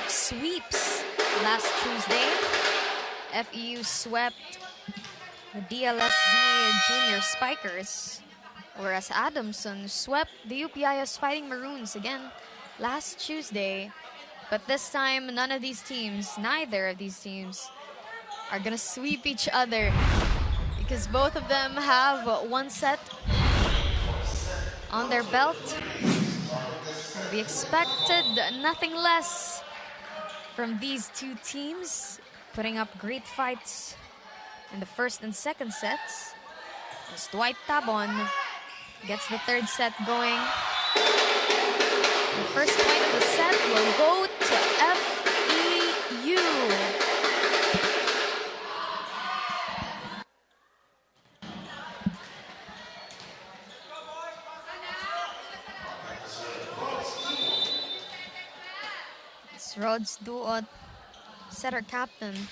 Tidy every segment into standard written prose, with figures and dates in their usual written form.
sweeps last Tuesday. FEU swept the DLSZ Junior Spikers, whereas Adamson swept the UPIS Fighting Maroons again last Tuesday. But this time, neither of these teams are gonna sweep each other because both of them have one set on their belt. We expected nothing less from these two teams, putting up great fights in the first and second sets. As Dwight Tabon gets the third set going. The first point of the set will go to FEU. It's Rod's Duot, setter captain,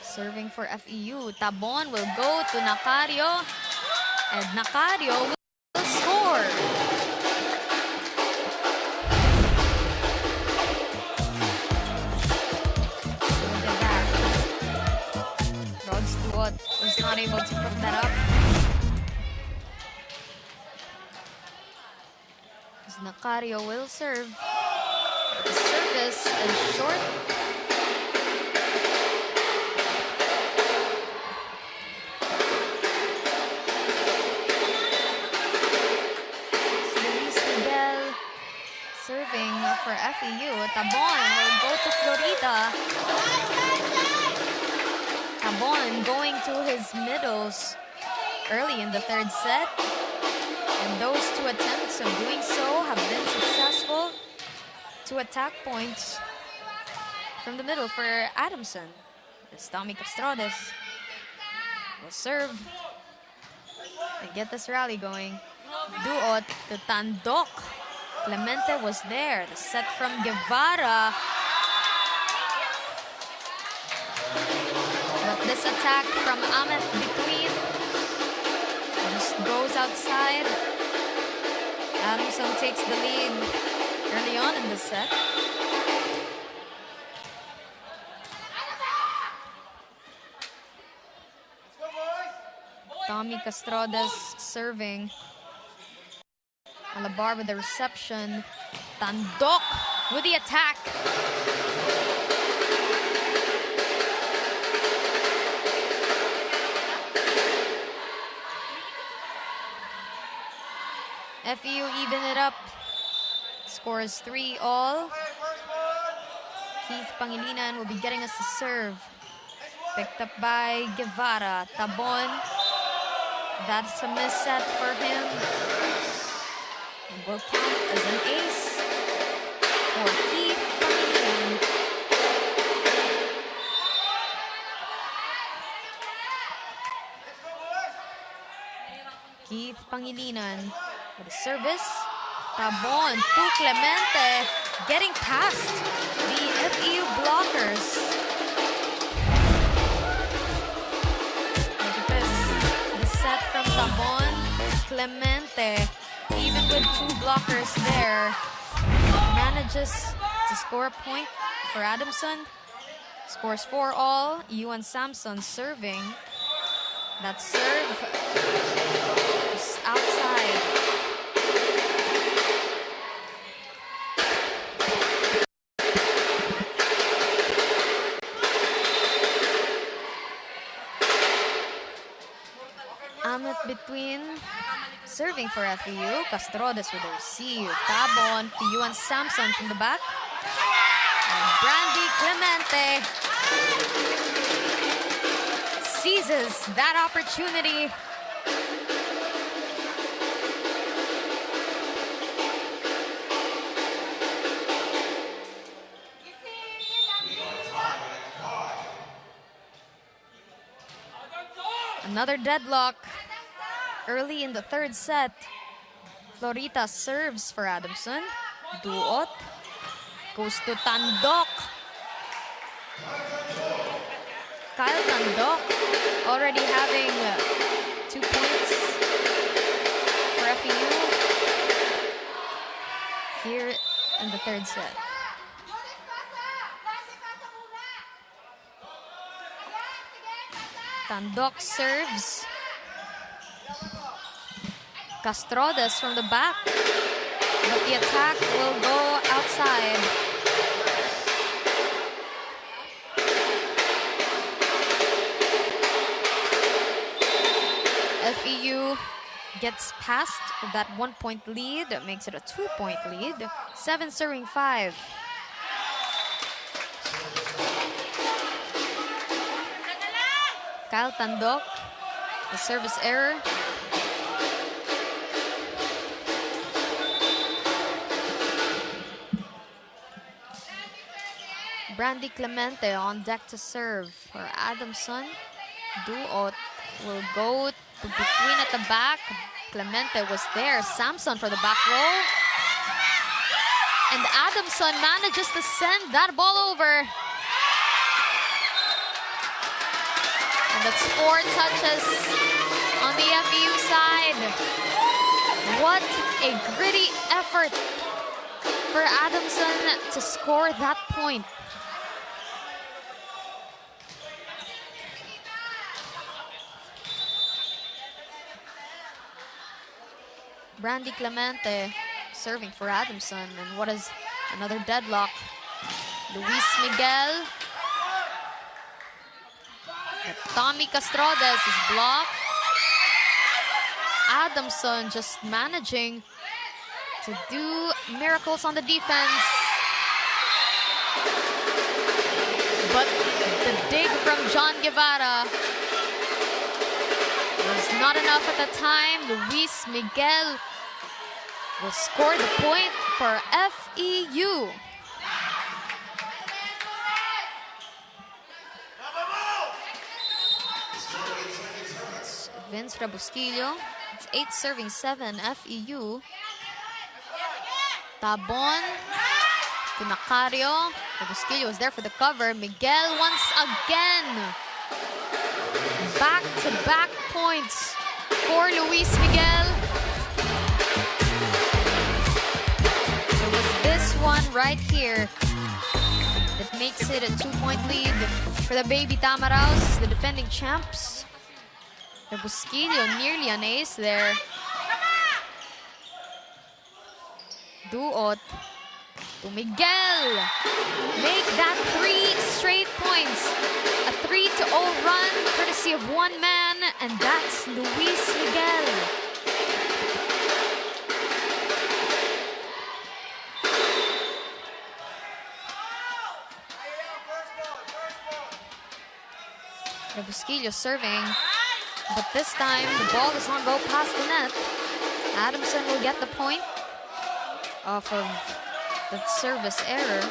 serving for FEU. Tabon will go to Nacario, and Nacario will score. Look at that. Rod's Duot was not able to put that up. As Nacario will serve. The service is short. Serving for FEU. Tabon will go to Florida. Tabon going to his middles early in the third set. And those two attempts of doing so have been successful. Two attack points from the middle for Adamson. As Tommy Castrodes will serve and get this rally going. Duot to Tandok. Clemente was there. The set from Guevara. But this attack from Ahmed between just goes outside. Adamson takes the lead early on in the set. Tommy Castrodes serving. Alabar with the reception. Tandok with the attack. FEU even it up. Scores 3-all. Keith Pangilinan will be getting us to serve. Picked up by Guevara. Tabon. That's a miss set for him. And will count as an ace for Keith Pangilinan. Keith Pangilinan with a service. Tabon to Clemente, getting past the FEU blockers. Look at this. The set from Tabon. Clemente, even with two blockers there, manages to score a point for Adamson. Scores 4-all. Yuan Samson serving. That serve is outside. Ahmed between. Serving for FEU, Castrodes with the receive. Tabon to Yuan Samson from the back. And Brandy Clemente seizes that opportunity. Another deadlock. Early in the third set, Florita serves for Adamson. Duot goes to Tandok. Kyle Tandok already having 2 points for FEU here in the third set. Tandok serves. Castrodes from the back, but the attack will go outside. FEU gets past that 1-point lead, makes it a 2-point lead. 7 serving 5. Kyle Tandok, the service error. Brandy Clemente on deck to serve for Adamson. Duot will go to between at the back. Clemente was there. Samson for the back row. And Adamson manages to send that ball over. And that's 4 touches on the FEU side. What a gritty effort for Adamson to score that point. Brandy Clemente serving for Adamson, and what is another deadlock? Luis Miguel. Tommy Castrodes is blocked. Adamson just managing to do miracles on the defense. But the dig from John Guevara was not enough at the time. Luis Miguel will score the point for FEU. It's Vince Rabusquillo. It's 8 serving 7 FEU. Tabon to Nacario. Rabusquillo is there for the cover. Miguel once again. Back-to-back points for Luis Miguel. It was this one right here that makes it a 2-point lead for the Baby Tamaraos, the defending champs. Rabusquillo nearly an ace there. Duot to Miguel. Make that 3 straight points. A 3-0 run courtesy of one man, and that's Luis Miguel. Rabusquillo serving, but this time the ball does not go past the net. Adamson will get the point off of that service error.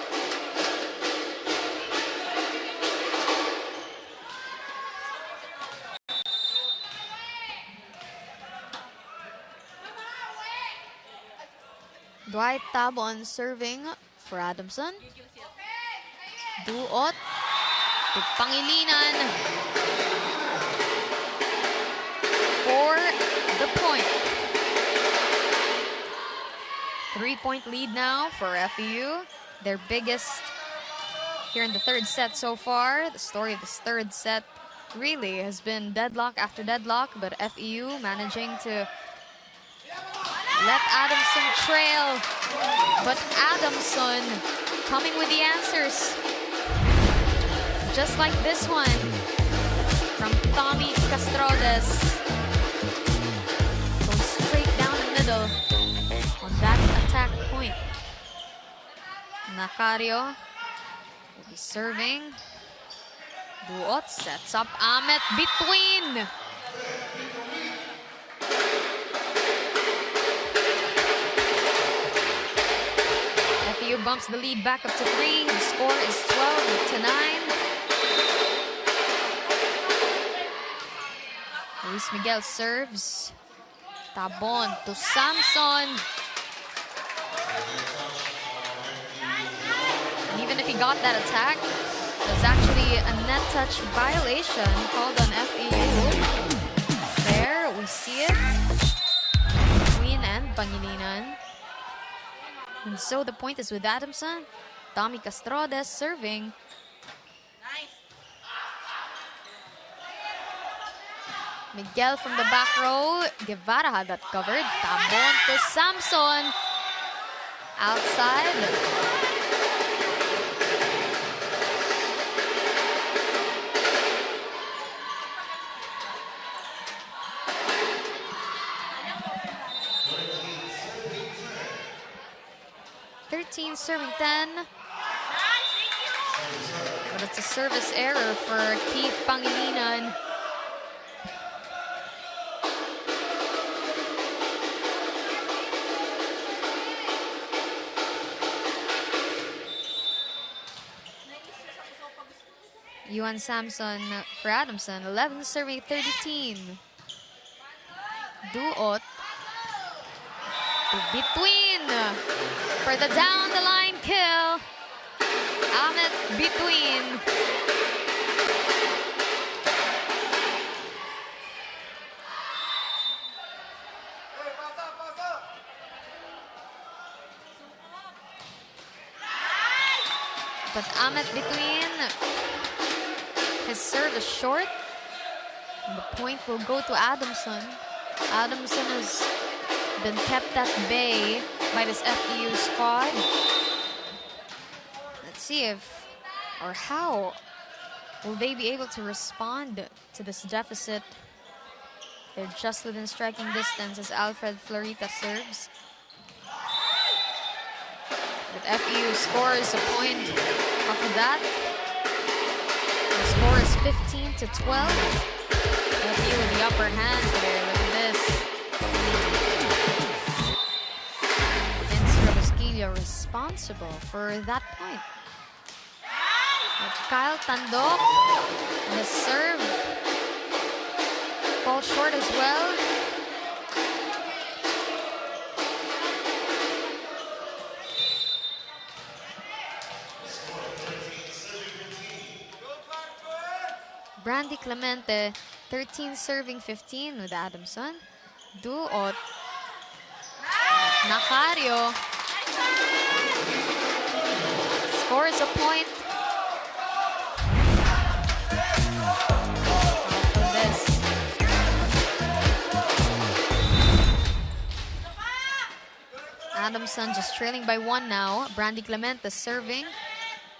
Dwight Tabon serving for Adamson. Duot to Pangilinan for the point. 3-point lead now for FEU. Their biggest here in the third set so far. The story of this third set really has been deadlock after deadlock, but FEU managing to let Adamson trail. But Adamson coming with the answers. Just like this one from Tommy Castrodes. Goes straight down the middle on that attack point. Nacario will be serving. Duot sets up Ahmet between. FEU bumps the lead back up to 3. The score is 12-9. Luis Miguel serves. Tabon to Samson. And even if he got that attack, there's actually a net touch violation called on FEU. There, we see it. Queen and Pangilinan. And so the point is with Adamson. Tommy Castrodes serving. Miguel from the back row. Guevara had that covered. Tabon to Samson. Outside. Serving 10. But it's a service error for Keith Pangilinan. Yuan Samson for Adamson. 11 serving 13. Duot. Between for the down the line kill. Ahmed between. But Ahmed between. His serve is short. And the point will go to Adamson. Adamson has been kept at bay by this FEU squad. Let's see if or how will they be able to respond to this deficit. They're just within striking distance as Alfred Florita serves. But FEU scores a point off of that. The score is 15-12. FEU with the upper hand there. Look at this. Responsible for that point. But Kyle Tandok, the serve falls short as well. Brandy Clemente, 13 serving 15 with Adamson. Duot. Nacario scores a point. This. Adamson just trailing by 1 now. Brandy Clemente serving.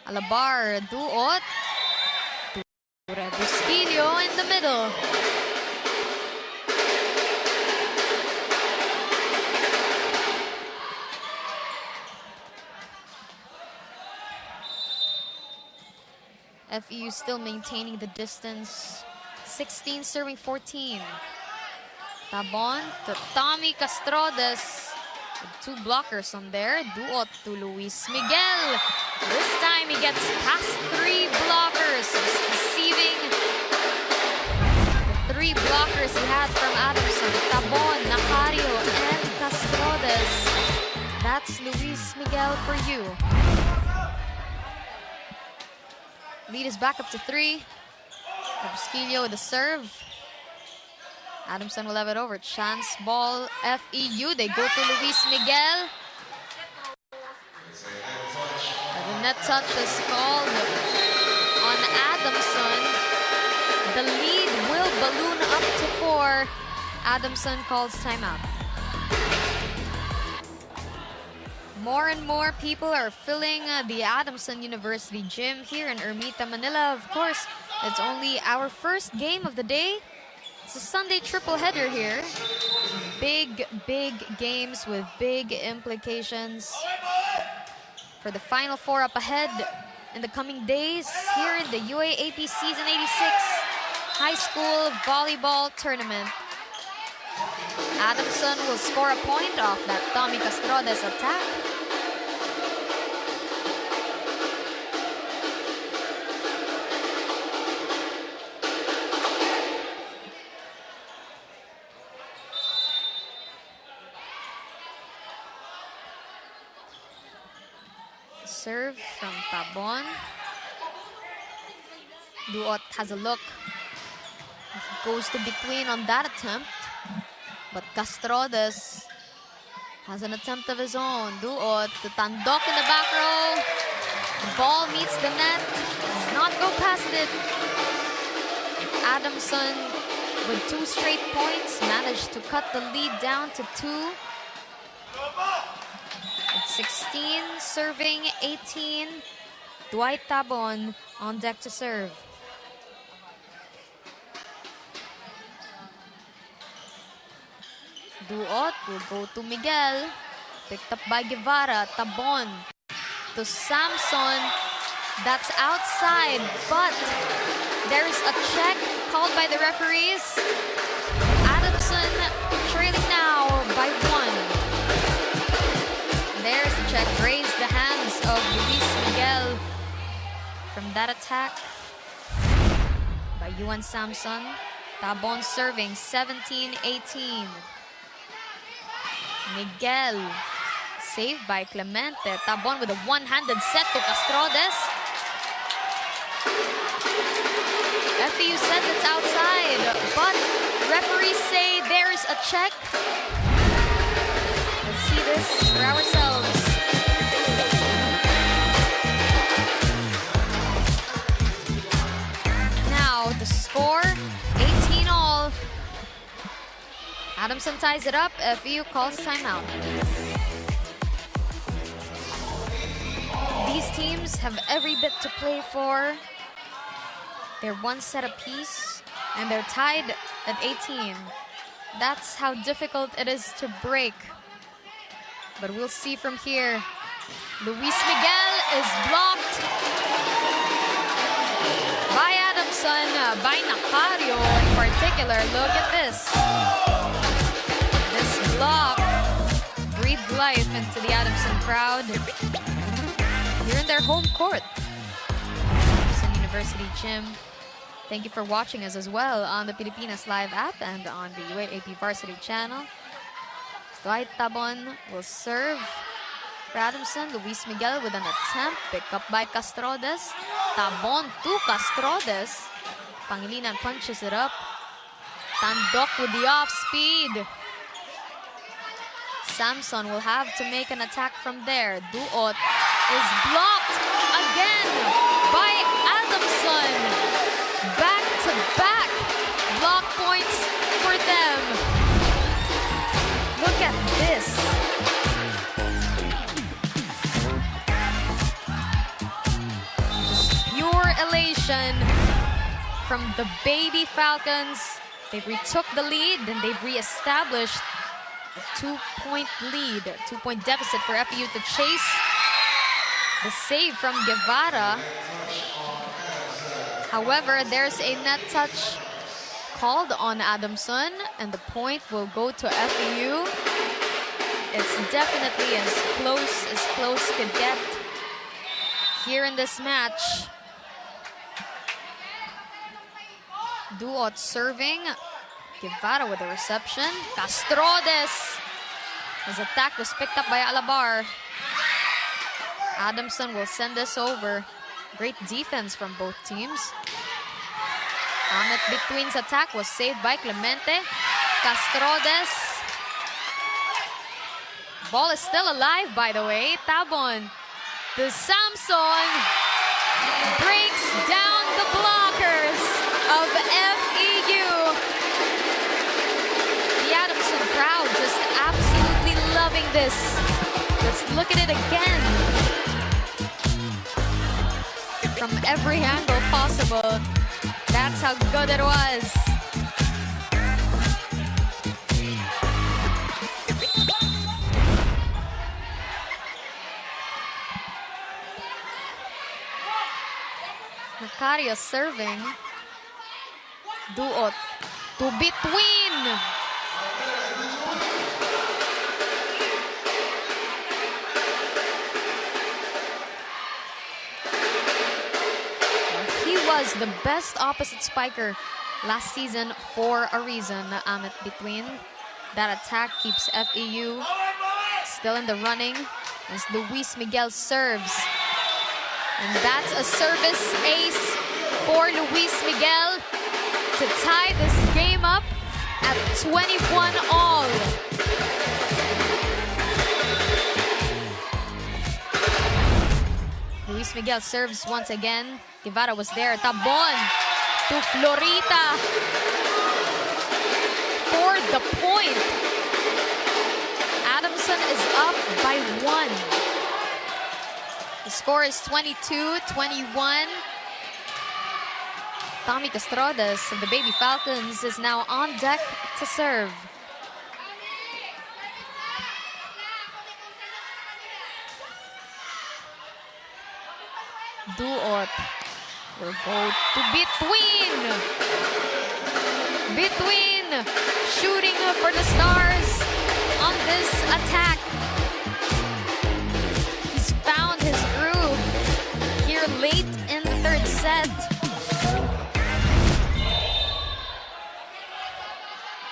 Alabar, Duot. Busquillo in the middle. FEU still maintaining the distance. 16 serving 14. Tabon to Tommy Castrodes. With 2 blockers on there. Duot to Luis Miguel. This time he gets past 3 blockers. Just deceiving the 3 blockers he had from Adamson. Tabon, Nacario, and Castrodes. That's Luis Miguel for you. Lead is back up to 3. Busquillo with the serve. Adamson will have it over. Chance ball, FEU. They go to Luis Miguel. The net touch is called on Adamson. The lead will balloon up to 4. Adamson calls timeout. More and more people are filling the Adamson University gym here in Ermita, Manila. Of course, it's only our first game of the day. It's a Sunday triple header here. Big games with big implications for the Final Four up ahead in the coming days here in the UAAP Season 86 High School Volleyball Tournament. Adamson will score a point off that Tommy Castrodes attack. Serve from Tabon. Duot has a look. Goes to between on that attempt. But Castrodes has an attempt of his own. Duot to Tandok in the back row. The ball meets the net. Does not go past it. Adamson with 2 straight points, managed to cut the lead down to 2. It's 16, serving 18. Dwight Tabon on deck to serve. Duot will go to Miguel. Picked up by Guevara. Tabon to Samson. That's outside, but there's a check called by the referees. Adamson trailing now by 1. There's a check. Raised the hands of Luis Miguel from that attack by Yuan Samson. Tabon serving 17-18. Miguel saved by Clemente. Tabon with a one-handed set to Castrodes. FEU says it's outside, but referees say there's a check. Let's see this for ourselves. Now the score, 18-all. Adamson ties it up. FEU calls timeout. These teams have every bit to play for. They're 1 set apiece, and they're tied at 18. That's how difficult it is to break. But we'll see from here. Luis Miguel is blocked by Adamson, by Nacario in particular. Look at this. This block breathed life into the Adamson crowd. Here in their home court. Adamson University Gym. Thank you for watching us as well on the Pilipinas Live app and on the UAAP Varsity channel. Dwight Tabon will serve for Adamson. Luis Miguel with an attempt. Picked up by Castrodes. Tabon to Castrodes. Pangilinan punches it up. Tandok with the off-speed. Samson will have to make an attack from there. Duot is blocked again by Adamson. Back-to-back block points for them. Look at this. Just pure elation from the Baby Falcons. They retook the lead and they've reestablished a 2-point lead, 2-point deficit for FEU to chase. The save from Guevara. However, there's a net touch called on Adamson, and the point will go to FEU. It's definitely as close could get here in this match. Duot serving. Guevara with a reception. Castrodes. His attack was picked up by Alabar. Adamson will send this over. Great defense from both teams. Ahmet Between's attack was saved by Clemente. Castrodes. Ball is still alive, by the way. Tabon to Samson. Breaks down the blockers of FEU. The Adamson crowd just absolutely loving this. Let's look at it again. From every angle possible. That's how good it was. Nacario serving. Duot to Between. Was the best opposite spiker last season for a reason. Ahmet Between. That attack keeps FEU still in the running as Luis Miguel serves. And that's a service ace for Luis Miguel to tie this game up at 21-all. Luis Miguel serves once again. Guevara was there. Tabon to Florita. The score is 22-21. Tommy Castrodes of the Baby Falcons is now on deck to serve. Duot will go to between. Shooting for the Stars on this attack. He's found his groove here late in the third set.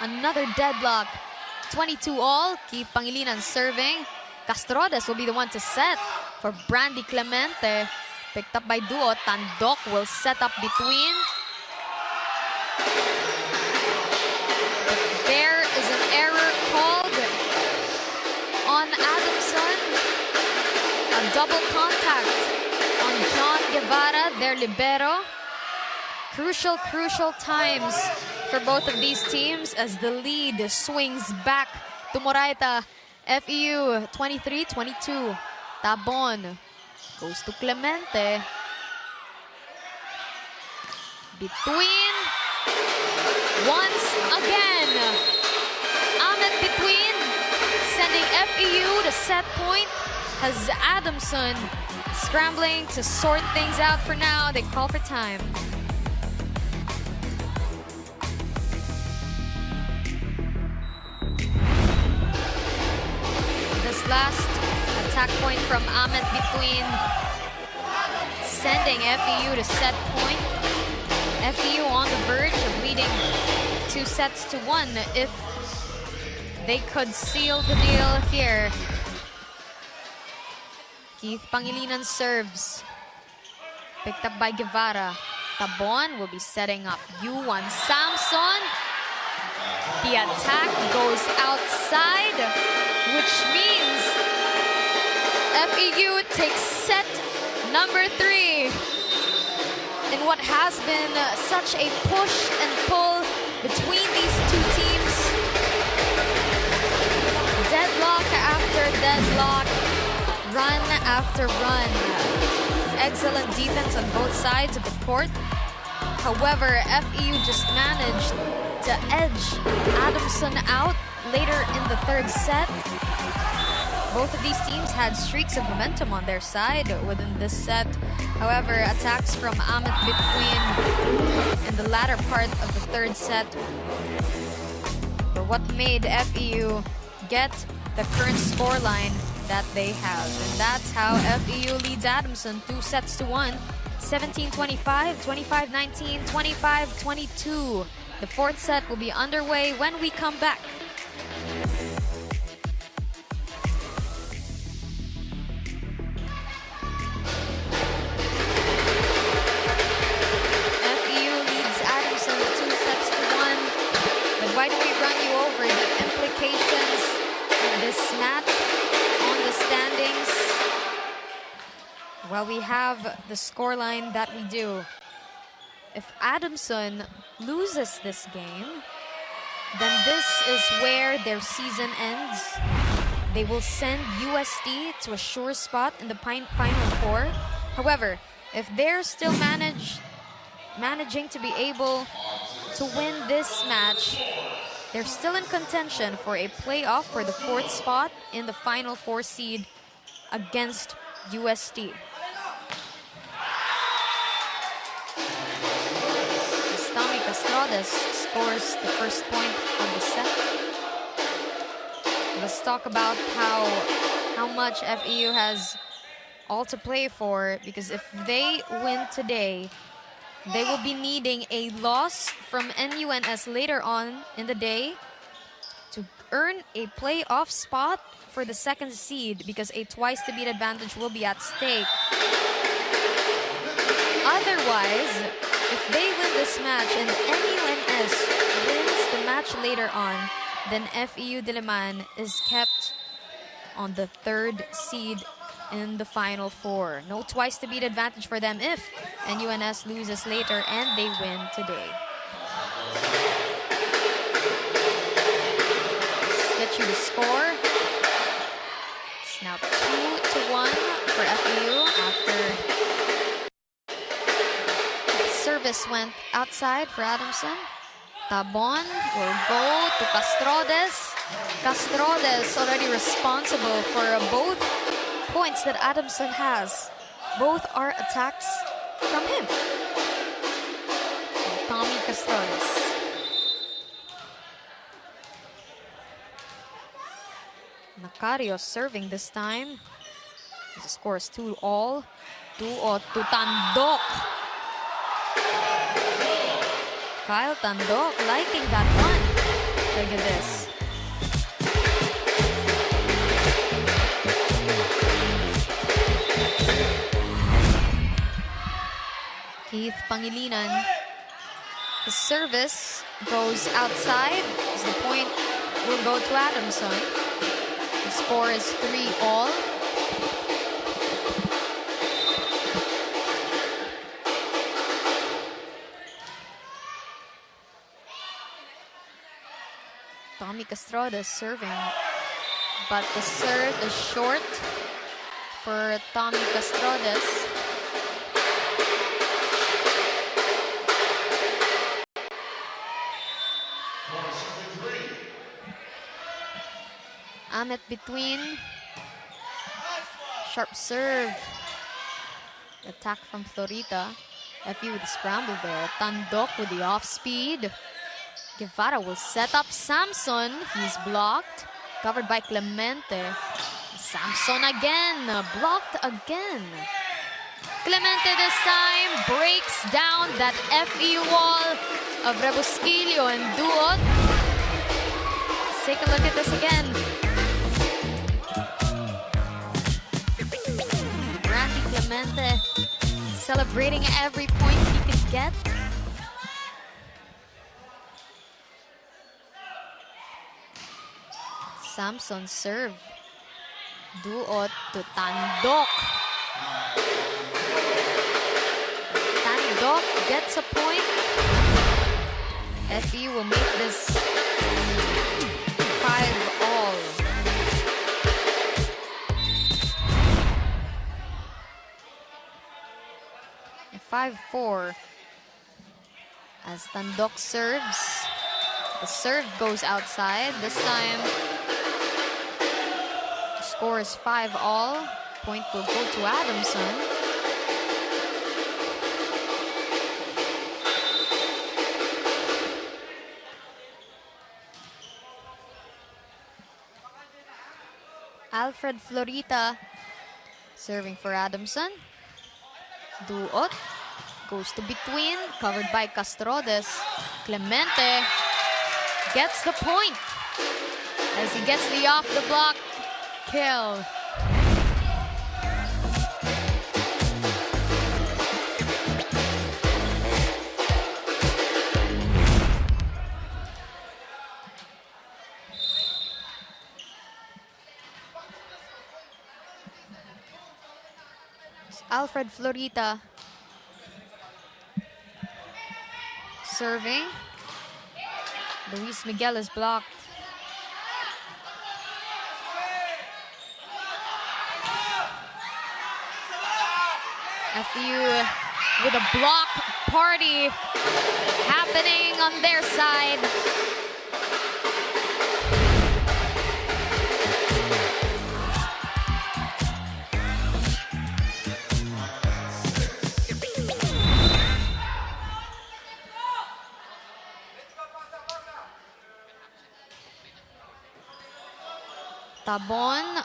Another deadlock. 22-all. Keith Pangilinan serving. Castrodes will be the one to set for Brandy Clemente. Picked up by Duo. Tandok will set up between. But there is an error called on Adamson. A double contact on John Guevara, their libero. Crucial times for both of these teams as the lead swings back to Moraita. FEU 23-22. Tabon goes to Clemente. Between. Once again. Ahmed between. Sending FEU to set point. Has Adamson scrambling to sort things out for now. They call for time. Last attack point from Ahmed between, sending FEU to set point. FEU on the verge of leading 2-1 if they could seal the deal here. Keith Pangilinan serves. Picked up by Guevara. Tabon will be setting up. Yuan Samson. The attack goes outside, which means FEU takes set number 3 in what has been such a push and pull between these two teams. Deadlock after deadlock, run after run. Excellent defense on both sides of the court. However, FEU just managed to edge Adamson out later in the third set. Both of these teams had streaks of momentum on their side within this set. However, attacks from Ahmed between in the latter part of the third set were what made FEU get the current scoreline that they have. And that's how FEU leads Adamson 2-1. 17-25, 25-19, 25-22. The fourth set will be underway when we come back. FEU leads Adamson 2-1. But why do we run you over the implications of this match on the standings? Well, we have the scoreline that we do. If Adamson loses this game, then this is where their season ends. They will send USD to a sure spot in the Final Four. However, if they're still managing to be able to win this match, they're still in contention for a playoff for the fourth spot in the Final Four seed against USD. Castrodes scores the first point of the set. Let's talk about how much FEU has all to play for, because if they win today, they will be needing a loss from NUNS later on in the day to earn a playoff spot for the second seed, because a twice-to-beat advantage will be at stake. Otherwise, if they win this match and NUNS wins the match later on, then FEU Diliman is kept on the third seed in the Final Four. No twice-to-beat advantage for them if NUNS loses later and they win today. Let's get you the score. It's now 2-1 for FEU after the service went outside for Adamson. Tabon will go to Castrodes. Castrodes already responsible for both points that Adamson has. Both are attacks from him. Tommy Castrodes. Nacario serving this time. The score is 2-all. 2-0 to Tandok. Kyle Tandok liking that one. Look at this. Keith Pangilinan. The service goes outside. So the point will go to Adamson. The score is 3-all. Tommy Castrodes serving, but the serve is short for Tommy Castrodes. Amit between. Sharp serve. Attack from Florita. FEU with the scramble there. Tandok with the off speed. Guevara will set up Samson. He's blocked. Covered by Clemente. Samson again. Blocked again. Clemente this time breaks down that FEU wall of Rebusquillo and Duot. Let's take a look at this again. Randy Clemente celebrating every point he could get. Samson serve. Duot to Tandok. Tandok gets a point. FEU will make this 5-all. And 5-4 as Tandok serves. The serve goes outside. This time score is 5-all. Point will go to Adamson. Alfred Florita serving for Adamson. Duot goes to between, covered by Castrodes. Clemente gets the point as he gets the off the block kill. Alfred Florita serving. Luis Miguel is blocked. FEU with a block party happening on their side. Tabon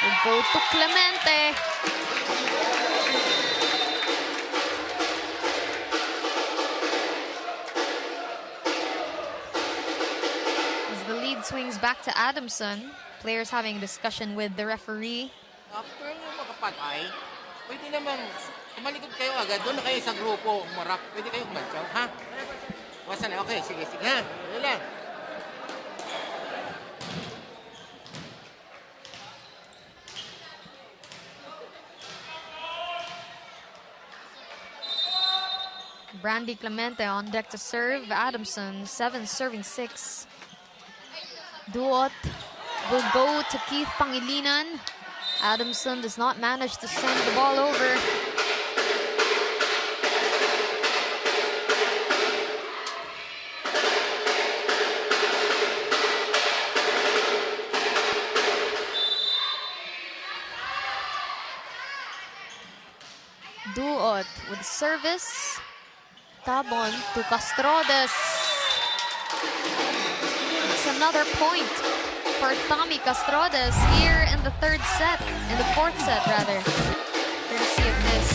will go to Clemente. As the lead swings back to Adamson, players having a discussion with the referee. After nyo makapatay, pwede naman tumalikod kayo agad. Doon na kayo sa grupo, umarap. Pwede kayo kumansyaw, ha? Wasan na, okay, sige, sige, ha? Ano lang. Brandy Clemente on deck to serve. Adamson, 7 serving 6. Duot will go to Keith Pangilinan. Adamson does not manage to send the ball over. Duot with service. Tabon to Castrodes. It's another point for Tommy Castrodes here in the fourth set rather. Courtesy of this.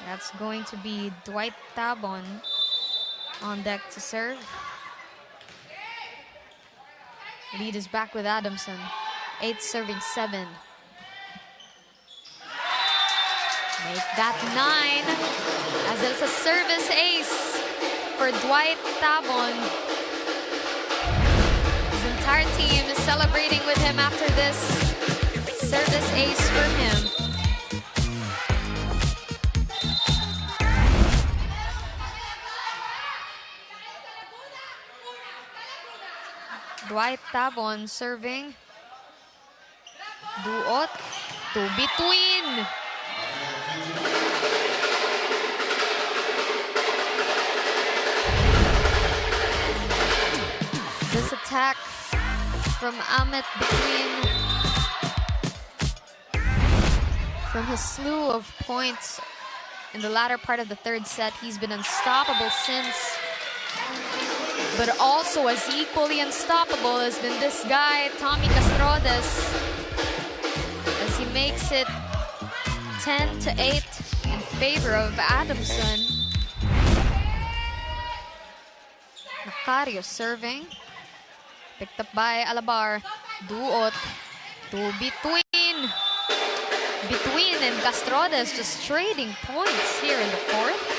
That's going to be Dwight Tabon on deck to serve. Lead is back with Adamson. 8 serving 7. Make that 9 as it's a service ace for Dwight Tabon. His entire team is celebrating with him after this service ace for him. Dwight Tabon serving. Duot to between. This attack from Amit between. From his slew of points in the latter part of the third set, he's been unstoppable since. But also as equally unstoppable has been this guy, Tommy Castrodes, as he makes it 10-8 in favor of Adamson. Nacario serving. Picked up by Alabar. Duot to between. Between and Castrodes just trading points here in the fourth.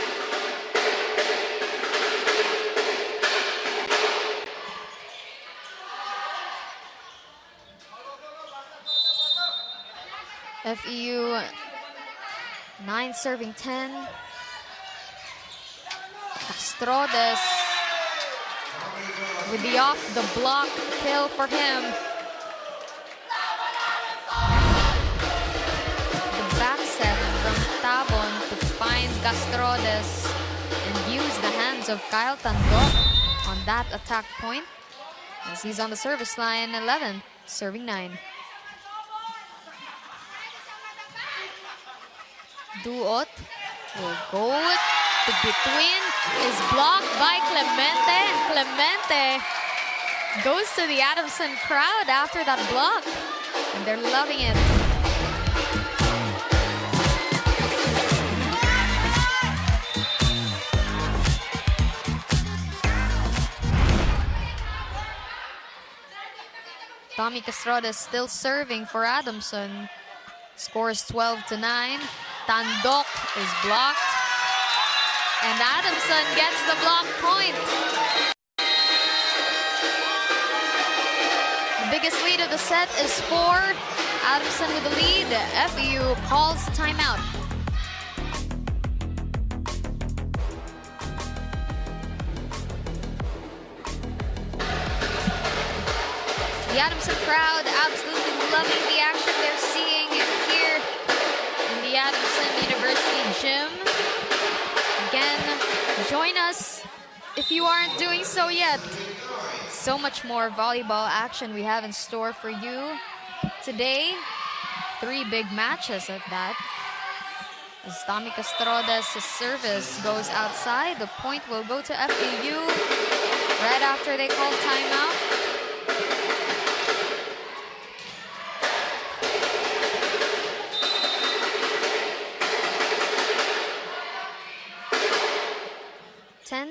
FEU 9 serving 10. Castrodes with the off the block kill for him. The back set from Tabon to find Castrodes and use the hands of Kyle Tandok on that attack point as he's on the service line. 11 serving 9. Duot will go to between, is blocked by Clemente, and Clemente goes to the Adamson crowd after that block, and they're loving it. Tommy Castrodes still serving for Adamson. Scores 12-9. Tandok is blocked. And Adamson gets the block point. The biggest lead of the set is 4. Adamson with the lead. FEU calls timeout. The Adamson crowd absolutely loving the action they're seeing here in the Adamson University gym. Again, join us if you aren't doing so yet. So much more volleyball action we have in store for you today. 3 big matches at that. As Tommy Castrodes' service goes outside, the point will go to FEU right after they call timeout.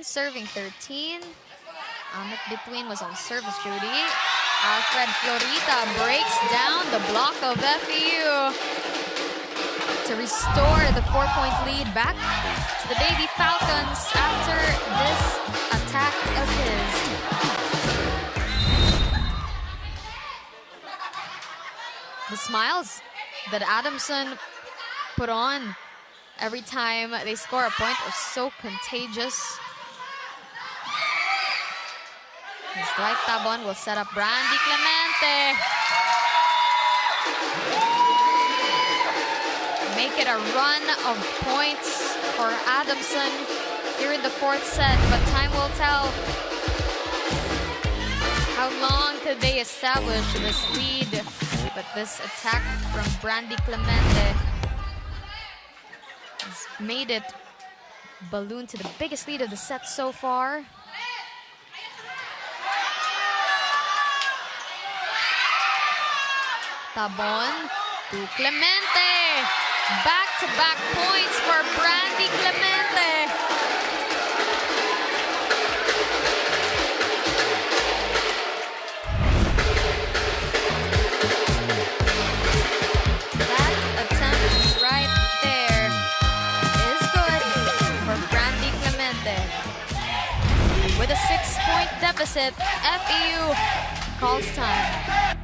Serving 13. Amit between was on service duty. Alfred Florita breaks down the block of FEU to restore the 4-point lead back to the Baby Falcons after this attack of his. The smiles that Adamson put on every time they score a point are so contagious. As Dwight Tabon will set up Brandy Clemente. Make it a run of points for Adamson here in the fourth set, but time will tell. How long could they establish this lead? But this attack from Brandy Clemente has made it balloon to the biggest lead of the set so far. Tabon to Clemente. Back-to-back points for Brandy Clemente. That attempt right there is good for Brandy Clemente. With a 6-point deficit, FEU calls time.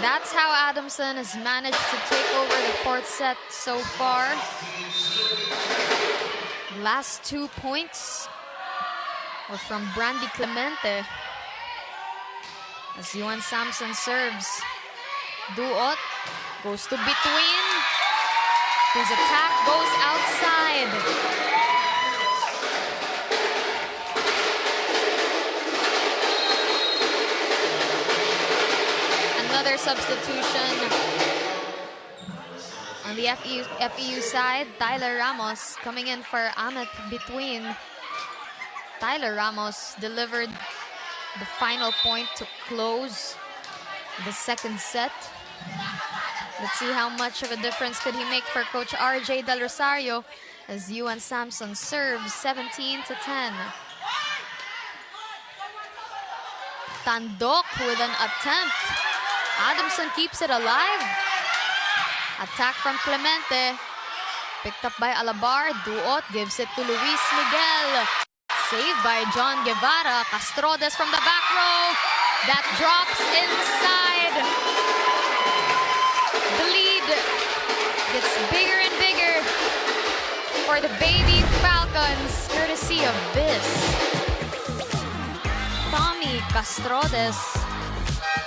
That's how Adamson has managed to take over the fourth set so far. Last 2 points were from Brandy Clemente. As Yuan Samson serves. Duot goes to between. His attack goes outside. Another substitution on the FEU side. Tyler Ramos coming in for Ahmet between. Tyler Ramos delivered the final point to close the second set. Let's see how much of a difference could he make for Coach RJ Del Rosario as Yuan Samson serves 17-10. Tandok with an attempt. Adamson keeps it alive. Attack from Clemente. Picked up by Alabar. Duot gives it to Luis Miguel. Saved by John Guevara. Castrodes from the back row. That drops inside. The lead gets bigger and bigger for the Baby Falcons, courtesy of this. Tommy Castrodes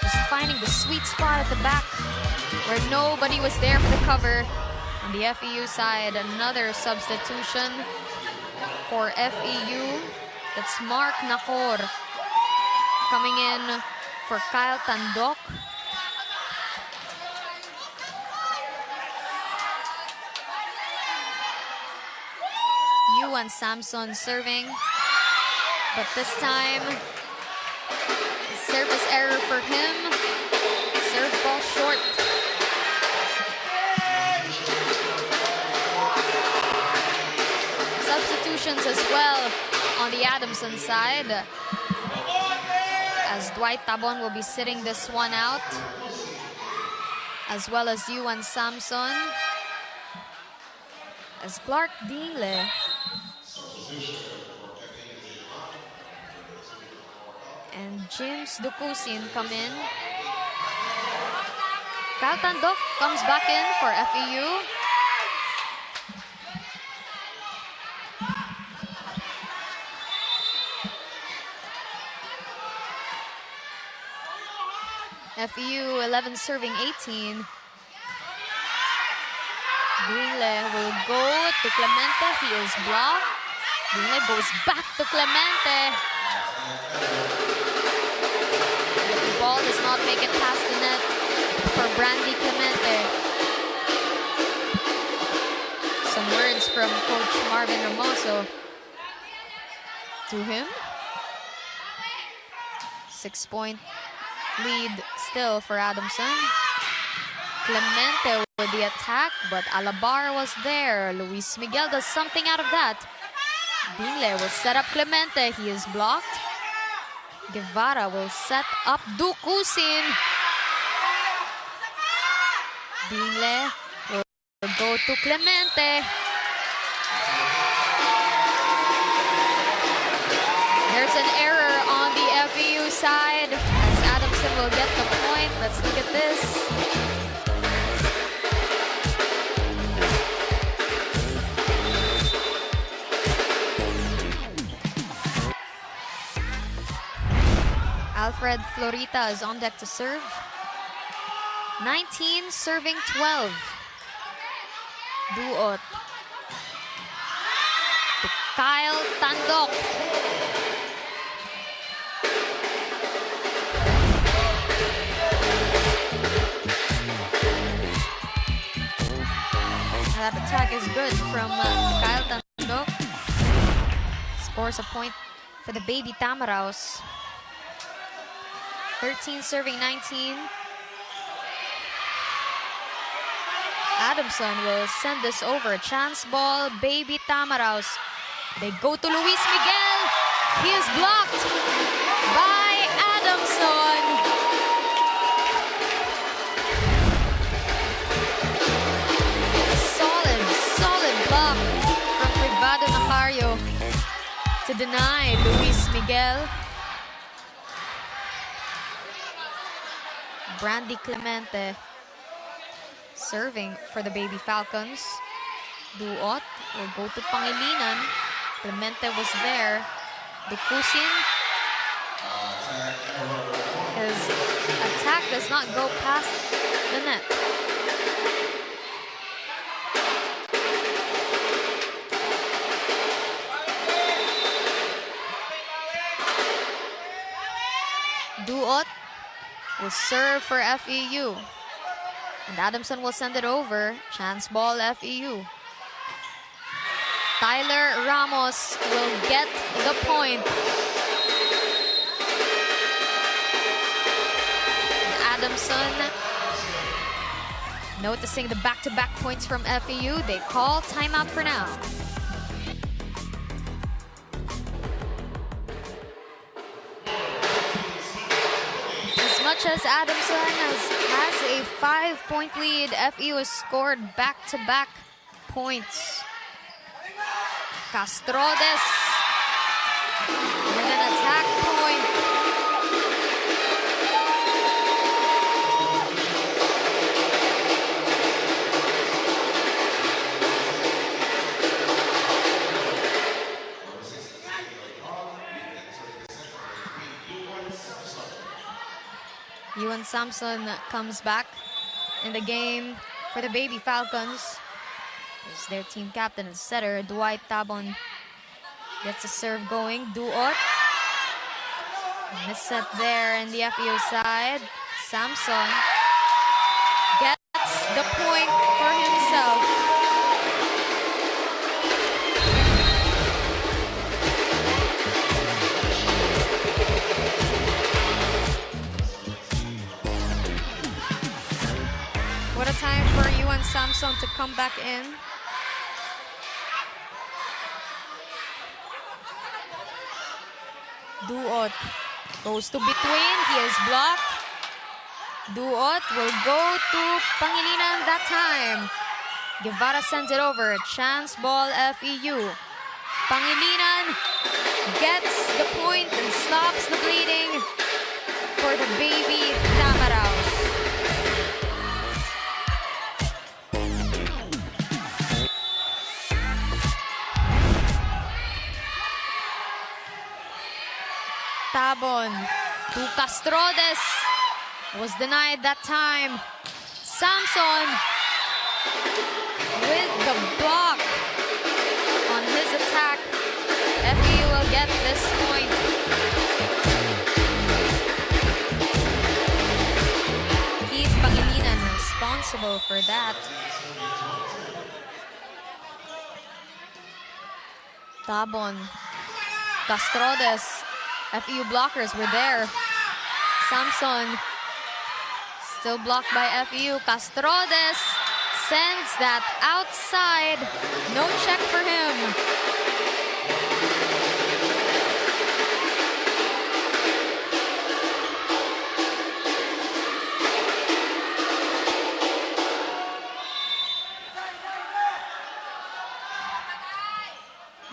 just finding the sweet spot at the back where nobody was there for the cover. On the FEU side, another substitution for FEU. That's Mark Nakor coming in for Kyle Tandok. Yuan Samson serving, but this time service error for him. Serve ball short. Substitutions as well on the Adamson side, as Dwight Tabon will be sitting this one out, as well as Yuan Samson, as Clark Dingle and James Dukusin come in. Kyle Tandok comes back in for FEU. FEU 11 serving 18. Dingle will go to Clemente. He is blocked. Dingle goes back to Clemente. The ball does not make it past the net for Brandy Clemente. Some words from Coach Marvin Hermoso to him. 6-point lead still for Adamson. Clemente with the attack, but Alabar was there. Luis Miguel does something out of that. Dingle will set up Clemente. He is blocked. Guevara will set up Dukusin. Dingle will go to Clemente. There's an error on the FEU side as Adamson Adamson will get the point. Let's look at this. Alfred Florita is on deck to serve. 19 serving 12. Duot. To Kyle Tandok. That attack is good from Kyle Tandok. Scores a point for the Baby Tamaraos. 13 serving 19. Adamson will send this over. Chance ball, Baby Tamaraos. They go to Luis Miguel. He is blocked by Adamson. Solid block from Privado Nacario to deny Luis Miguel. Brandy Clemente serving for the Baby Falcons. Duot will go to Pangilinan. Clemente was there. Dukusin. His attack does not go past the net. Duot will serve for FEU. And Adamson will send it over. Chance ball, FEU. Tyler Ramos will get the point. And Adamson noticing the back-to-back points from FEU. They call timeout for now. Much as Adamson has a 5-point lead, FEU has scored back-to-back points. Castrodes with an attack point. Ewan Samson comes back in the game for the Baby Falcons. There's their team captain and setter, Dwight Tabon, gets a serve going. Duot. Misset there in the FEU side. Samson gets the point for himself. What a time for Ewan Samson to come back in. Duot goes to between. He is blocked. Duot will go to Pangilinan that time. Guevara sends it over. Chance ball, FEU. Pangilinan gets the point and stops the bleeding for the Baby Tamaraos. Tabon to Castrodes, was denied that time. Samson with the block on his attack. FEU will get this point. Keith Pangilinan responsible for that. Tabon, Castrodes. FEU blockers were there. Samson still blocked by FEU. Castrodes sends that outside. No check for him.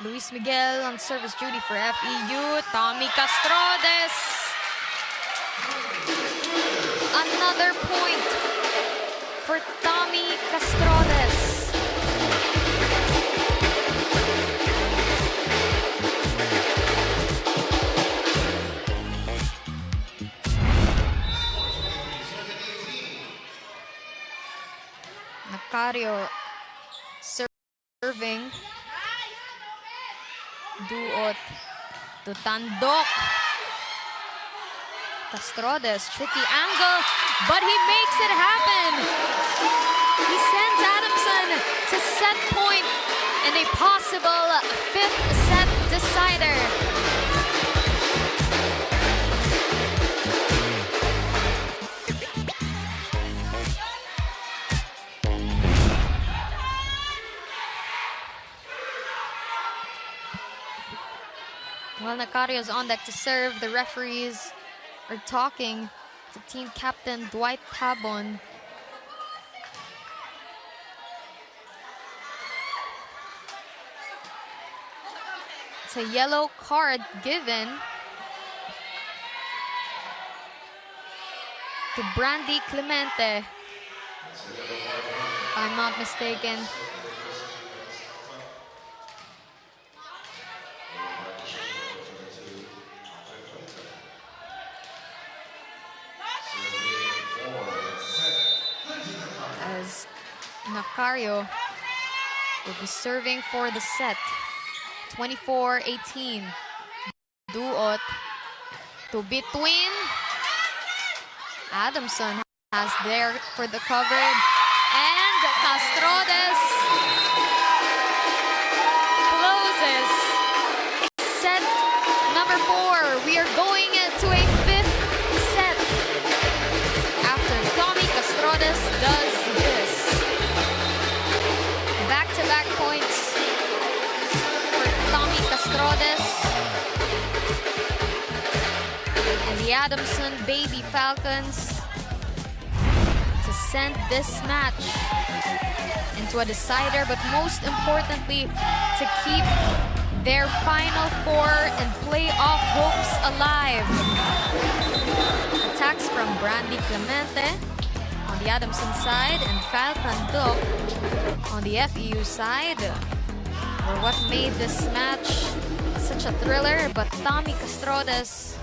Luis Miguel on service duty for FEU. Tommy Castrodes Another point for Tommy Castrodes. Nacario serving. Duot to Tandok. Castrodes, tricky angle, but he makes it happen. He sends Adamson to set point in a possible 5th set decider. While Nacario's on deck to serve, the referees are talking to team captain Dwight Tabon. It's a yellow card given to Brandy Clemente, if I'm not mistaken. As Nacario will be serving for the set. 24-18. Duot to between. Adamson has there for the cover. And Castrodes closes set number 4. We are going to a 5th set after Tommy Castrodes does this. Back-to-back points for Tommy Castrodes and the Adamson Baby Falcons to send this match into a decider, but most importantly, to keep their Final Four and playoff hopes alive. Attacks from Brandy Clemente on the Adamson side and Falcon Duc on the FEU side were what made this match such a thriller, but Tommy Castrodes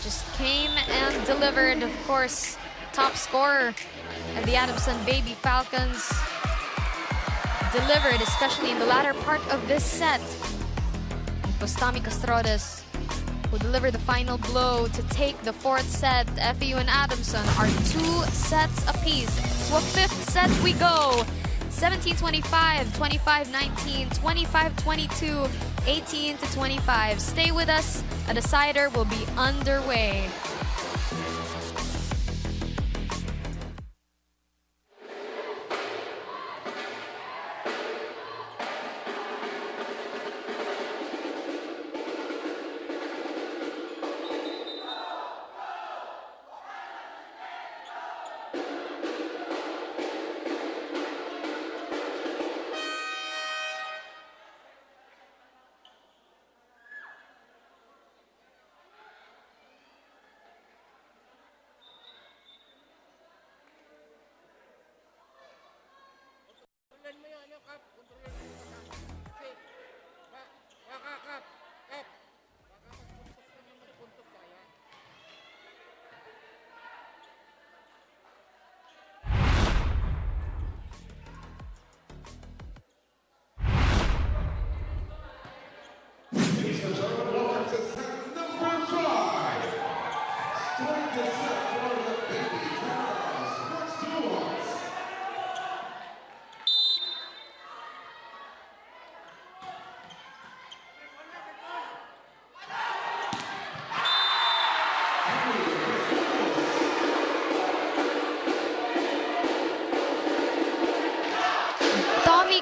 just came and delivered. Of course, top scorer of the Adamson Baby Falcons delivered, especially in the latter part of this set. It was Tommy Castrodes who delivered the final blow to take the 4th set. FEU and Adamson are 2 sets apiece. To a 5th set we go. 17-25, 25-19, 25-22, 18-25. Stay with us. A decider will be underway.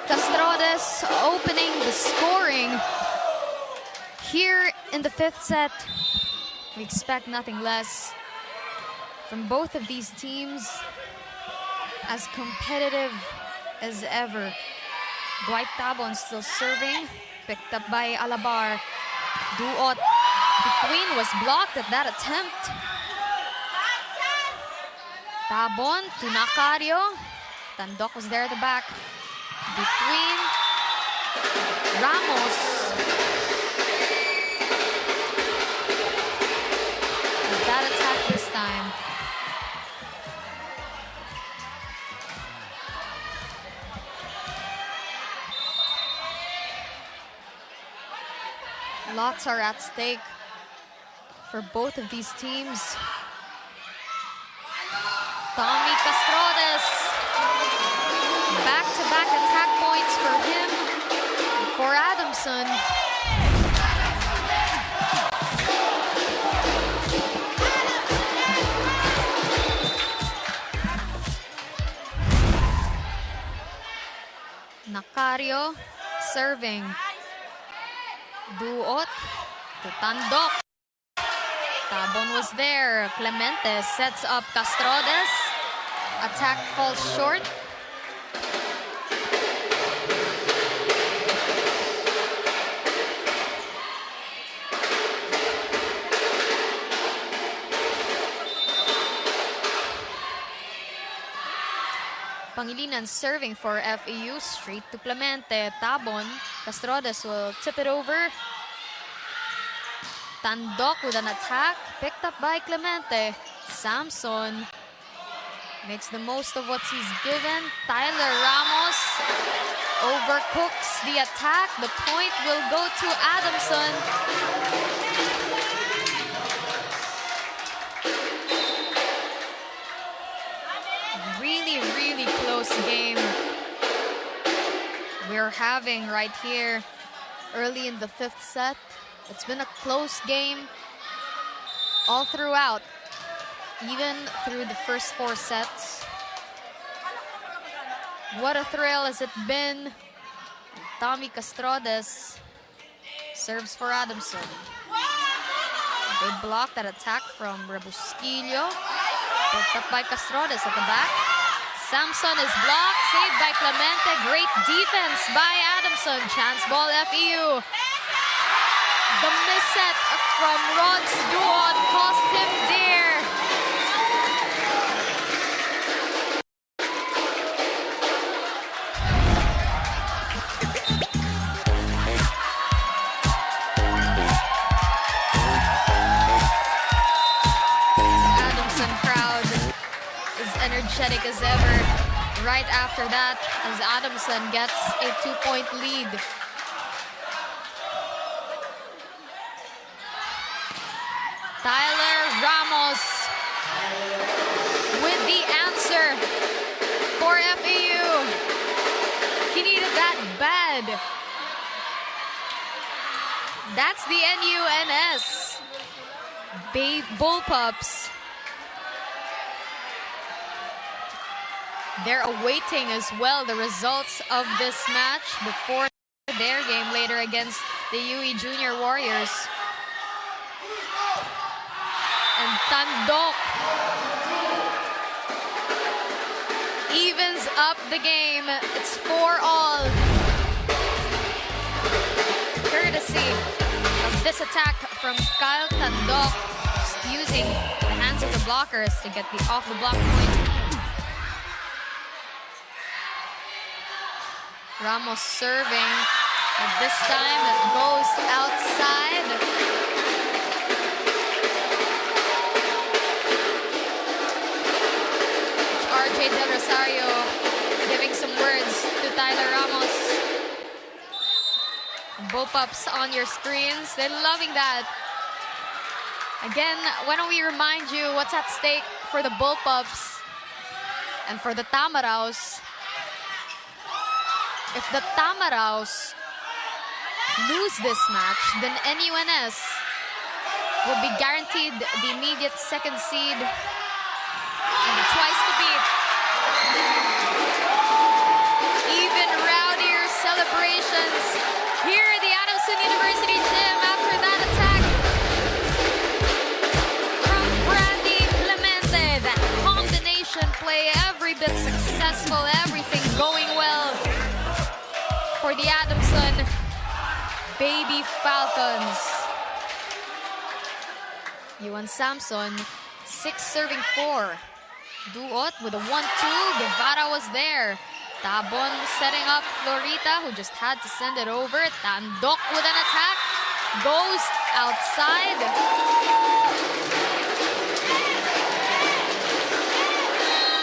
Castrodes opening the scoring here in the 5th set. We expect nothing less from both of these teams, as competitive as ever. Dwight Tabon still serving, picked up by Alabar. Duot between was blocked at that attempt. Tabon to Nacario. Tandok was there at the back. Between Ramos. That attack this time. Lots are at stake for both of these teams. Tommy Castrodes. Back-to-back attack points for him, for Adamson. Nacario serving. Duot to Tandok. Tabon was there. Clemente sets up Castrodes. Attack falls short. Pangilinan serving for FEU, straight to Clemente. Tabon, Castrodes will tip it over. Tandok with an attack, picked up by Clemente. Samson makes the most of what he's given. Tyler Ramos overcooks the attack. The point will go to Adamson. Really close game we're having right here early in the 5th set. It's been a close game all throughout, even through the first 4 sets. What a thrill has it been. Tommy Castrodes serves for Adamson. They block that attack from Rebusquillo. Picked up by Castrodes at the back. Samson is blocked, saved by Clemente. Great defense by Adamson. Chance ball FEU. The misset from Rod's Duot cost him dear. Adamson crowd is energetic as ever. Right after that, as Adamson gets a 2-point lead. Tyler Ramos with the answer for FEU. He needed that bad. That's the NUNS. Bullpups. They're awaiting as well the results of this match before their game later against the UE Junior Warriors. And Tandok evens up the game. It's 4-all. Courtesy of this attack from Kyle Tandok, just using the hands of the blockers to get the off-the-block point. Ramos serving, and this time it goes outside. RJ Del Rosario giving some words to Tyler Ramos. Bullpups on your screens. They're loving that. Again, why don't we remind you what's at stake for the Bullpups and for the Tamaraws. If the Tamaraws lose this match, then NUNS will be guaranteed the immediate 2nd seed and the twice to beat. Even rowdier celebrations here at the Adamson University gym after that attack from Brandy Clemente. That combination play, every bit successful, everything going well for the Adamson Baby Falcons. Yuan Samson, 6 serving 4. Duot with a 1-2. Guevara was there. Tabon setting up Florita, who just had to send it over. Tandok with an attack. Goes outside.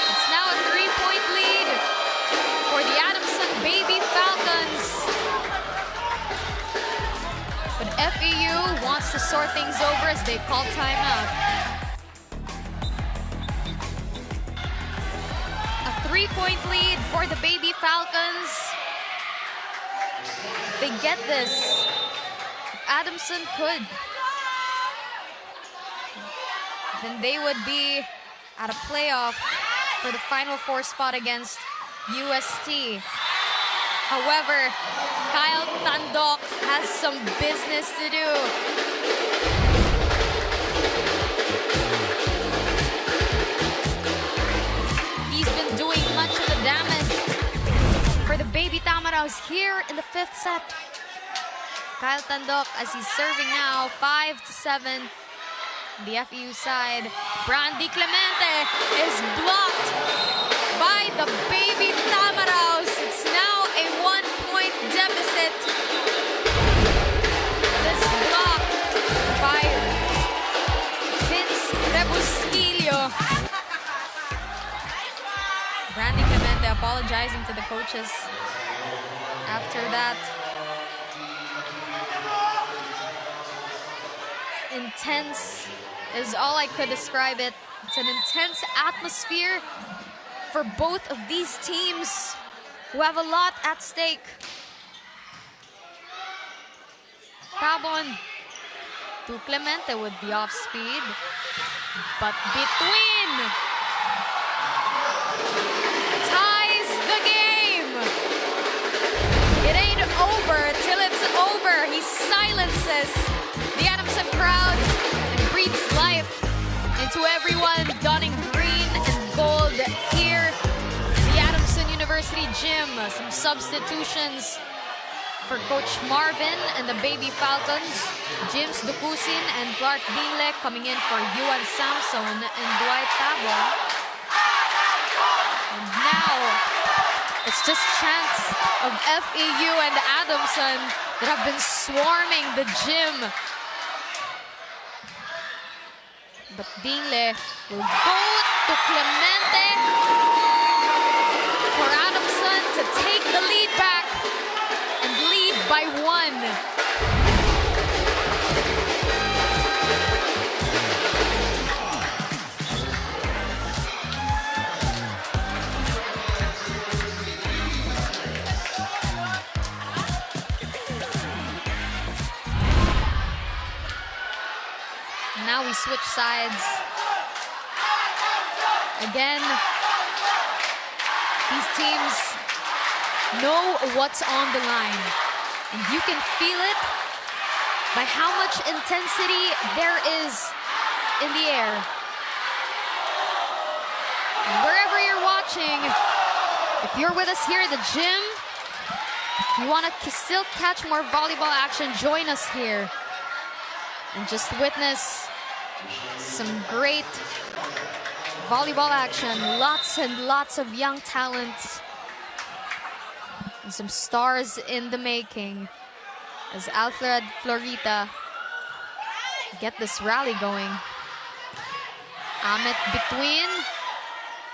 It's now a 3-point lead for the Adamson Baby Falcons. But FEU wants to sort things over as they call timeout. A 3-point lead for the Baby Falcons. They get this. If Adamson could, then they would be at a playoff for the Final Four spot against UST. However, Kyle Tandok has some business to do. He's been doing much of the damage for the Baby Tamaraws here in the 5th set. Kyle Tandok, as he's serving now, 5-7. The FEU side. Brandy Clemente is blocked by the Baby Tamaraws. It's now a 1-point deficit. This block by Vince Rebusquillo. Brandy Clemente apologizing to the coaches after that. Intense is all I could describe it. It's an intense atmosphere for both of these teams who have a lot at stake. Tabon to Clemente with the off speed, but between ties the game. It ain't over till it's over. He silences the Adamson crowd and breathes life into everyone donning green and gold here in the Adamson University gym. Some substitutions for Coach Marvin and the Baby Falcons. James Ducusin and Clark Dingle coming in for Yuan Samson and Dwight Tabon. And now it's just chants of FEU and Adamson that have been swarming the gym. But Dingle will go to Clemente for Adamson to take the lead back and lead by 1. Now we switch sides. Again, these teams know what's on the line. And you can feel it by how much intensity there is in the air. And wherever you're watching, if you're with us here at the gym, if you want to still catch more volleyball action, join us here. And just witness some great volleyball action. Lots and lots of young talents. And some stars in the making. As Alfred Florita get this rally going. Amit between.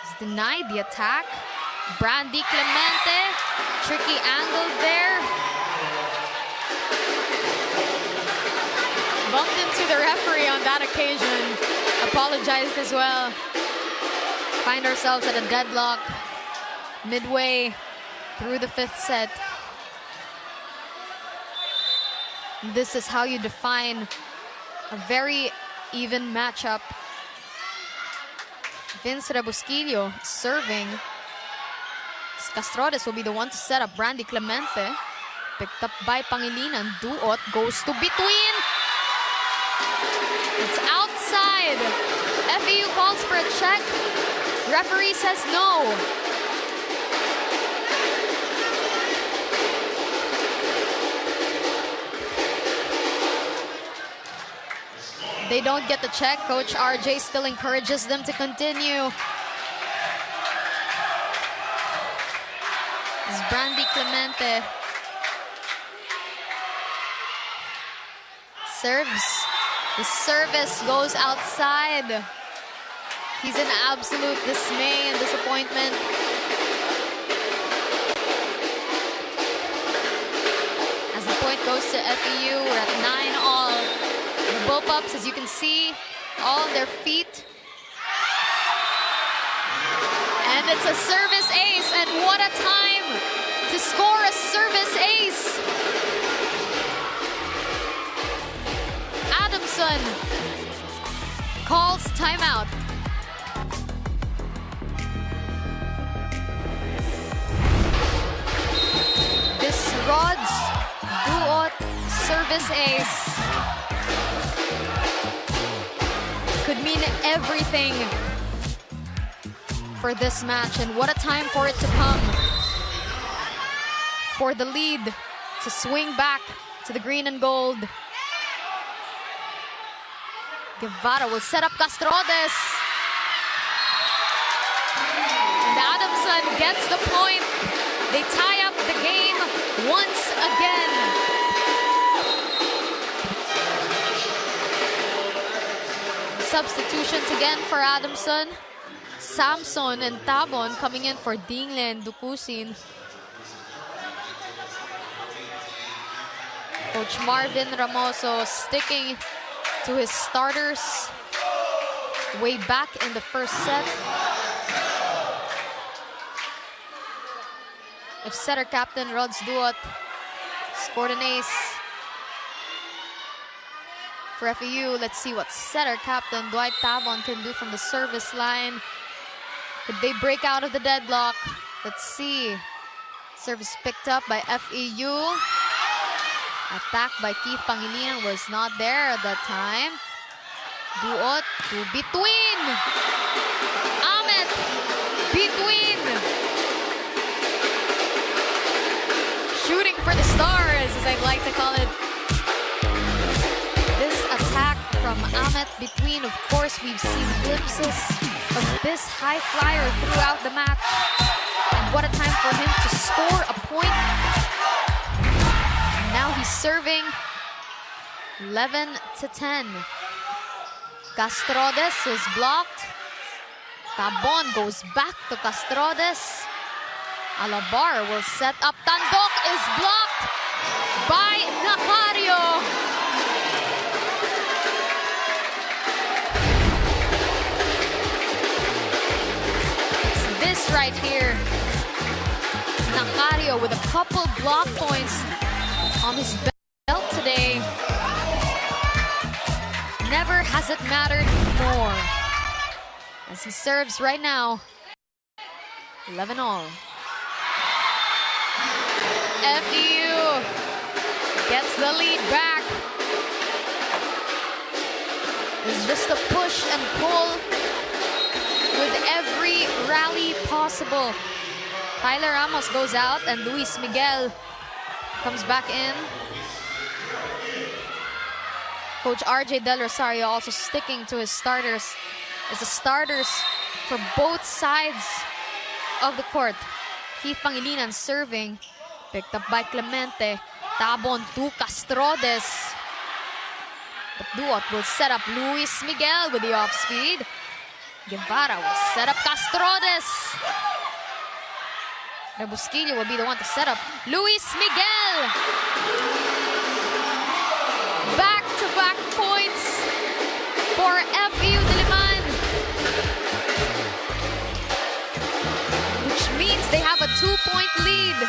Is denied the attack. Brandy Clemente. Tricky angle there. Bumped into the referee on that occasion. Apologized as well. Find ourselves at a deadlock midway through the 5th set. This is how you define a very even matchup. Vince Rebusquillo serving. Castrodes will be the one to set up Brandy Clemente. Picked up by Pangilinan. Duot goes to between. It's outside. FEU calls for a check. Referee says no. They don't get the check. Coach RJ still encourages them to continue. This is Brandy Clemente. Serves. The service goes outside. He's in absolute dismay and disappointment. As the point goes to FEU, we're at 9-all. The Bullpups, as you can see, all on their feet. And it's a service ace, and what a time to score a service ace. Adamson calls timeout. This Rod's duo service ace could mean everything for this match, and what a time for it to come. For the lead to swing back to the green and gold. Guevara will set up Castrodes. And Adamson gets the point. They tie up the game once again. Substitutions again for Adamson. Samson and Tabon coming in for Dingle and Dukusin. Coach Marvin Ramoso sticking to his starters way back in the first set. If setter captain Rods Duot scored an ace for FEU, let's see what setter captain Dwight Tabon can do from the service line. Could they break out of the deadlock? Let's see. Service picked up by FEU. Attack by Keith Pangilinan was not there at that time. Duot to between. Ahmet between. Shooting for the stars, as I'd like to call it. This attack from Ahmet between, of course, we've seen glimpses of this high flyer throughout the match. And what a time for him to score a point. Now he's serving 11-10. Castrodes is blocked. Tabon goes back to Castrodes. Alabar will set up. Tandok is blocked by Nacario. It's this right here. Nacario with a couple block points on his belt today. Never has it mattered more. As he serves right now. 11-all. FEU gets the lead back. It's just a push and pull with every rally possible. Tyler Ramos goes out and Luis Miguel comes back in. Coach RJ Del Rosario also sticking to his starters. It's the starters for both sides of the court. Keith Pangilinan serving. Picked up by Clemente. Tabon to Castrodes. But Duot will set up Luis Miguel with the off-speed. Guevara will set up Castrodes. Rebusquillo will be the one to set up Luis Miguel. Back-to-back points for FEU Diliman. Which means they have a 2-point lead.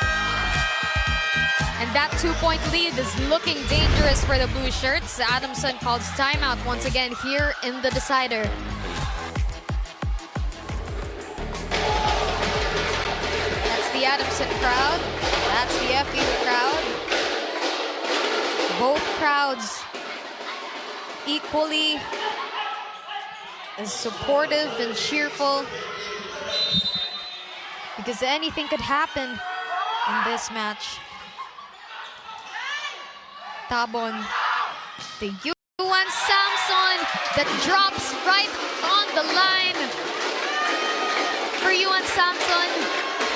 And that 2-point lead is looking dangerous for the blue shirts. Adamson calls timeout once again here in the decider. That's the Adamson crowd. That's the FEU crowd. Both crowds equally as supportive and cheerful, because anything could happen in this match. Tabon, the Yuan Samson that drops right on the line for Yuan Samson,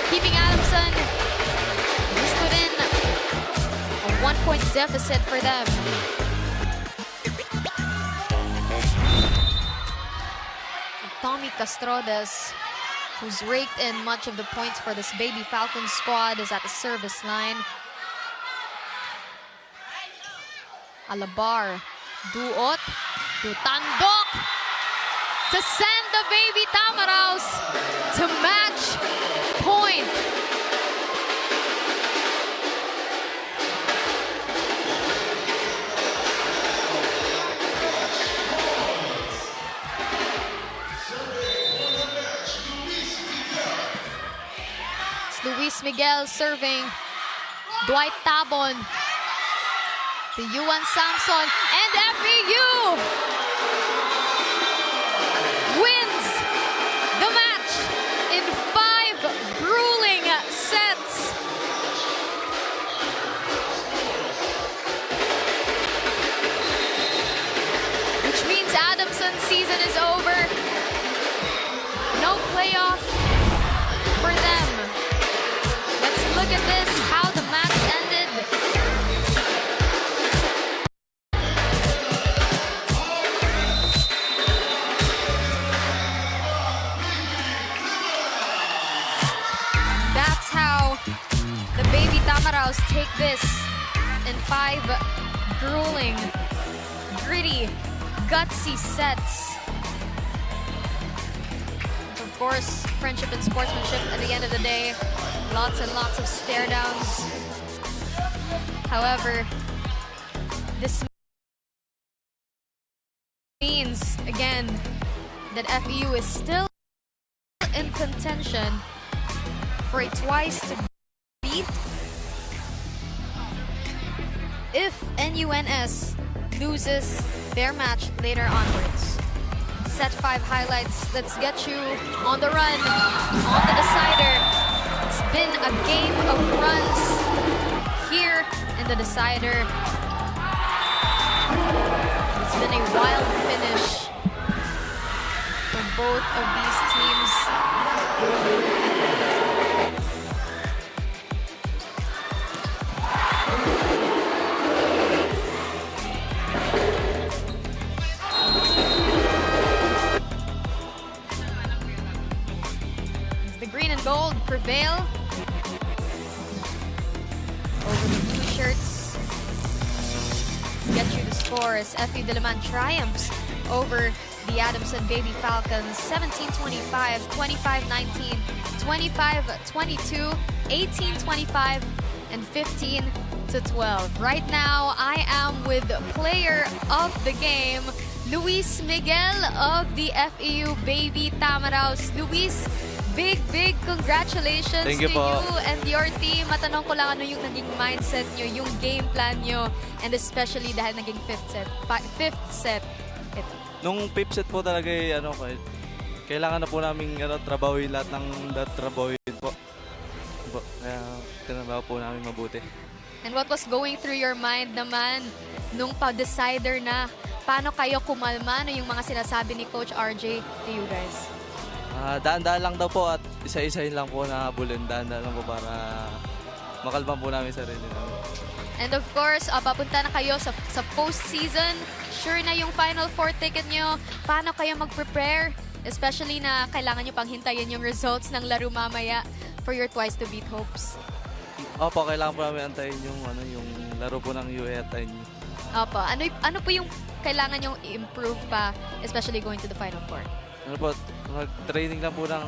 keeping Adamson 1-point deficit for them. Tommy Castrodes, who's raked in much of the points for this Baby Falcons squad, is at the service line. Alabar, Duot, Dutandok to send the Baby Tamaraws to match point. It's Luis Miguel serving. Dwight Tabon. The Yuan Samson and FEU wins the match in 5 grueling sets. Which means Adamson's season is over. No playoff for them. Let's look at this, how the match ended. That's how the Baby Tamaraws take this in 5 grueling, gritty, gutsy sets. Of course, friendship and sportsmanship at the end of the day. Lots and lots of stare downs. However, this means, again, that FEU is still in contention for a twice to beat if NUNS loses their match later onwards. Set 5 highlights. Let's get you on the run, on the decider. It's been a game of runs here in the decider. It's been a wild finish for both of these teams. The green and gold prevail over the blue shirts. Get you the scores. FEU Diliman triumphs over the Adamson Baby Falcons 17-25, 25-19, 25-22, 18-25, and 15-12. Right now, I am with player of the game, Luis Miguel of the FEU Baby Tamaraws. Luis, big congratulations Thank to you po. you and your team. Matanong ko lang ano yung naging mindset nyo, yung game plan nyo, and especially dahil naging fifth set. Ito. Nung fifth set po talaga kailangan na po namin trabawin lahat ng trabawin po. Kaya tinabaho po namin mabuti. And what was going through your mind naman nung pa-decider na? Paano kayo kumalma? Ano yung mga sinasabi ni Coach RJ to you guys? Daan-daan lang daw po at isa-isahin lang po na habulin. Daan-daan lang po para makalma po namin sarili namin. And of course, papunta na kayo sa postseason. Sure na yung Final Four ticket nyo. Paano kayo mag-prepare? Especially na kailangan nyo pang hintayin yung results ng laro mamaya for your twice to beat hopes. Opo, kailangan po namin antayin yung laro po ng UA at NU. Opo, ano po yung kailangan nyong i-improve pa, especially going to the Final Four? Mag-training lang po ng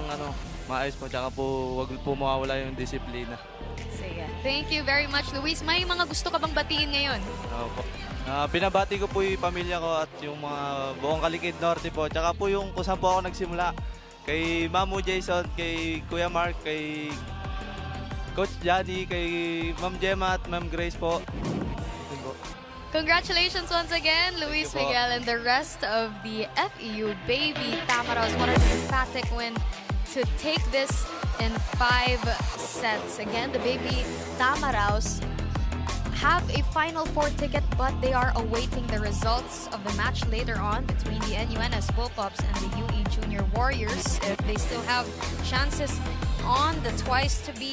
maayos po, tsaka po wag po mawawala yung disiplina. Sige. Thank you very much, Luis. May mga gusto ka bang batiin ngayon? Opo. Binabati ko po yung pamilya ko at yung mga buong Kalikid Norte po, tsaka po yung kung saan po ako nagsimula. Kay Mamu Jason, kay Kuya Mark, kay Coach Johnny, kay Ma'am Gemma at Ma'am Grace po. Congratulations once again, Luis po. Miguel and the rest of the FEU Baby Tamaraws. What an emphatic win to take this in 5 sets. Again, the Baby Tamaraws have a Final Four ticket, but they are awaiting the results of the match later on between the NUNS Bullpups and the UE Junior Warriors if they still have chances on the twice to beat